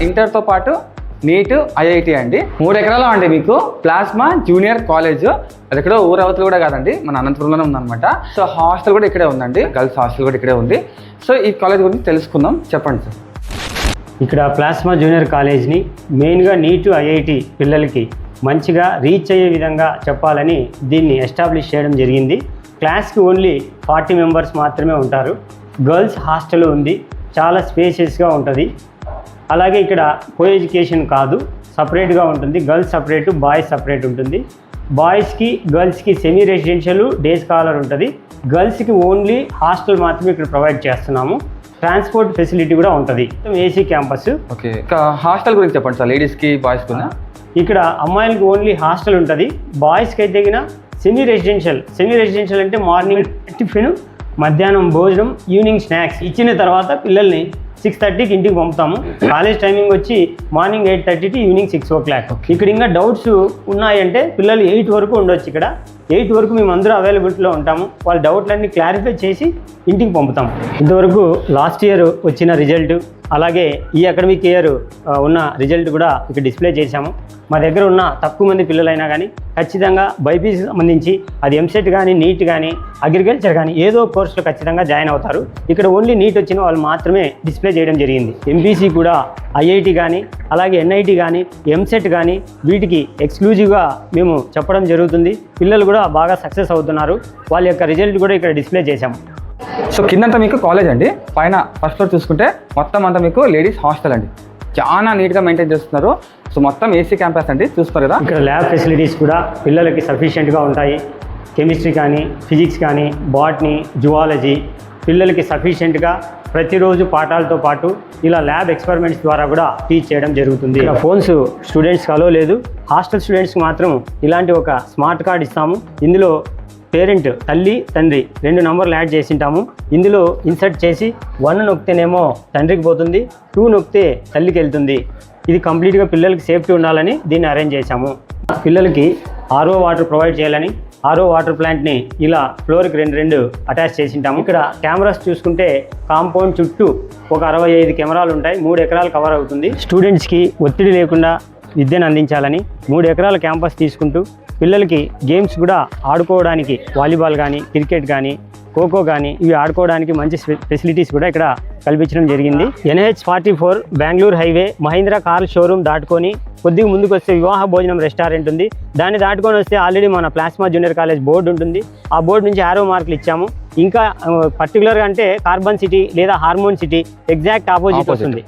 ఇంటర్తో పాటు NEET IIT అండి. 3 ఎకరాలు అండి మీకు ప్లాస్మా జూనియర్ కాలేజ్. అది ఎక్కడో ఊరవతలు కూడా కాదండి, మన అనంతపురంలోనే ఉందన్నమాట. సో హాస్టల్ కూడా ఇక్కడే ఉందండి, గర్ల్స్ హాస్టల్ కూడా ఇక్కడే ఉంది. సో ఈ కాలేజ్ గురించి తెలుసుకుందాం, చెప్పండి సార్. ఇక్కడ ప్లాస్మా జూనియర్ కాలేజ్ని మెయిన్గా నీట్ ఐఐటి పిల్లలకి మంచిగా రీచ్ అయ్యే విధంగా చెప్పాలని దీన్ని ఎస్టాబ్లిష్ చేయడం జరిగింది. క్లాస్కి ఓన్లీ 40 మెంబర్స్ మాత్రమే ఉంటారు. గర్ల్స్ హాస్టల్ ఉంది, చాలా స్పేషియస్గా ఉంటుంది. అలాగే ఇక్కడ కో ఎడ్యుకేషన్ కాదు, సపరేట్గా ఉంటుంది. గర్ల్స్ సపరేటు, బాయ్స్ సపరేట్ ఉంటుంది. బాయ్స్కి గర్ల్స్కి సెమీ రెసిడెన్షియల్, డే స్కాలర్ ఉంటుంది. గర్ల్స్కి ఓన్లీ హాస్టల్ మాత్రమే ఇక్కడ ప్రొవైడ్ చేస్తున్నాము. ట్రాన్స్పోర్ట్ ఫెసిలిటీ కూడా ఉంటుంది. AC campus. ఓకే, ఇంకా హాస్టల్ గురించి చెప్పండి సార్, లేడీస్కి బాయ్స్కి. ఇక్కడ అమ్మాయిలకి ఓన్లీ హాస్టల్ ఉంటుంది. బాయ్స్కి అయితే గిన సెమీ రెసిడెన్షియల్ అంటే మార్నింగ్ టిఫిన్, మధ్యాహ్నం భోజనం, ఈవినింగ్ స్నాక్స్ ఇచ్చిన తర్వాత పిల్లల్ని 6:30కి ఇంటికి పంపుతాము. కాలేజ్ టైమింగ్ వచ్చి మార్నింగ్ 8:30 టు ఈవినింగ్ 6 o'clock. ఇక్కడ ఇంకా డౌట్స్ ఉన్నాయంటే పిల్లలు 8 వరకు ఉండొచ్చు. ఇక్కడ 8 వరకు మేము అందరూ అవైలబిలిటీలో ఉంటాము. వాళ్ళ డౌట్లన్నీ క్లారిఫై చేసి ఇంటికి పంపుతాం. ఇంతవరకు లాస్ట్ ఇయర్ వచ్చిన రిజల్ట్, అలాగే ఈ అకాడమిక్ ఇయర్ ఉన్న రిజల్ట్ కూడా ఇక్కడ డిస్ప్లే చేశాము. మా దగ్గర ఉన్న తక్కువ మంది పిల్లలైనా కానీ ఖచ్చితంగా బైపీసీకి సంబంధించి అది ఎంసెట్ కానీ, నీట్ కానీ, అగ్రికల్చర్ కానీ ఏదో కోర్సులో ఖచ్చితంగా జాయిన్ అవుతారు. ఇక్కడ ఓన్లీ నీట్ వచ్చిన వాళ్ళు మాత్రమే డిస్ప్లే చేయడం జరిగింది. ఎంపీసీ కూడా ఐఐటి కానీ, అలాగే ఎన్ఐటి కానీ, ఎంసెట్ కానీ వీటికి ఎక్స్క్లూజివ్గా మేము చెప్పడం జరుగుతుంది. పిల్లలు కూడా బాగా సక్సెస్ అవుతున్నారు. వాళ్ళ యొక్క రిజల్ట్ కూడా ఇక్కడ డిస్ప్లే చేశాము. సో కిందంతా మీకు కాలేజ్ అండి, పైన ఫస్ట్ ఫ్లోర్ చూసుకుంటే మొత్తం అంతా మీకు లేడీస్ హాస్టల్ అండి. చాలా నీట్గా మెయింటైన్ చేస్తున్నారు. సో మొత్తం ఏసీ క్యాంపస్ అండి, చూస్తారు కదా. ఇక్కడ ల్యాబ్ ఫెసిలిటీస్ కూడా పిల్లలకి సఫిషియెంట్గా ఉంటాయి. కెమిస్ట్రీ కానీ, ఫిజిక్స్ కానీ, బాటనీ, జువాలజీ పిల్లలకి సఫిషియెంట్గా ప్రతిరోజు పాఠాలతో పాటు ఇలా ల్యాబ్ ఎక్స్పెరిమెంట్స్ ద్వారా కూడా టీచ్ చేయడం జరుగుతుంది. ఇక్కడ ఫోన్స్ స్టూడెంట్స్కి అలో లేదు. హాస్టల్ స్టూడెంట్స్కి మాత్రం ఇలాంటి ఒక స్మార్ట్ కార్డ్ ఇస్తాము. ఇందులో పేరెంట్, తల్లి, తండ్రి 2 నంబర్లు యాడ్ చేసింటాము. ఇందులో ఇన్సర్ట్ చేసి 1 నొక్కితేనేమో తండ్రికి పోతుంది, 2 నొక్కితే తల్లికి వెళ్తుంది. ఇది కంప్లీట్గా పిల్లలకి సేఫ్టీ ఉండాలని దీన్ని అరేంజ్ చేశాము. పిల్లలకి RO వాటర్ ప్రొవైడ్ చేయాలని RO వాటర్ ప్లాంట్ని ఇలా ఫ్లోర్కి 2 అటాచ్ చేసింటాము. ఇక్కడ కెమెరాస్ చూసుకుంటే కాంపౌండ్ చుట్టూ ఒక 65 కెమెరాలు ఉంటాయి. 3 ఎకరాలు కవర్ అవుతుంది. స్టూడెంట్స్కి ఒత్తిడి లేకుండా విద్యను అందించాలని 3 ఎకరాల క్యాంపస్ తీసుకుంటూ పిల్లలకి గేమ్స్ కూడా ఆడుకోవడానికి వాలీబాల్ కానీ, క్రికెట్ కానీ, ఖోఖో కానీ ఇవి ఆడుకోవడానికి మంచి ఫెసిలిటీస్ కూడా ఇక్కడ కల్పించడం జరిగింది. NH44 Bengaluru highway Mahindra car showroom దాటుకొని కొద్దిగా ముందుకు వస్తే వివాహ భోజనం రెస్టారెంట్ ఉంది. దాన్ని దాటుకొని వస్తే ఆల్రెడీ మన ప్లాస్మా జూనియర్ కాలేజ్ బోర్డు ఉంటుంది. ఆ బోర్డు నుంచి ఆరో మార్కులు ఇచ్చాము. ఇంకా పర్టికులర్గా అంటే కార్బన్ సిటీ లేదా హార్మోన్ సిటీ ఎగ్జాక్ట్ ఆపోజిట్ వస్తుంది.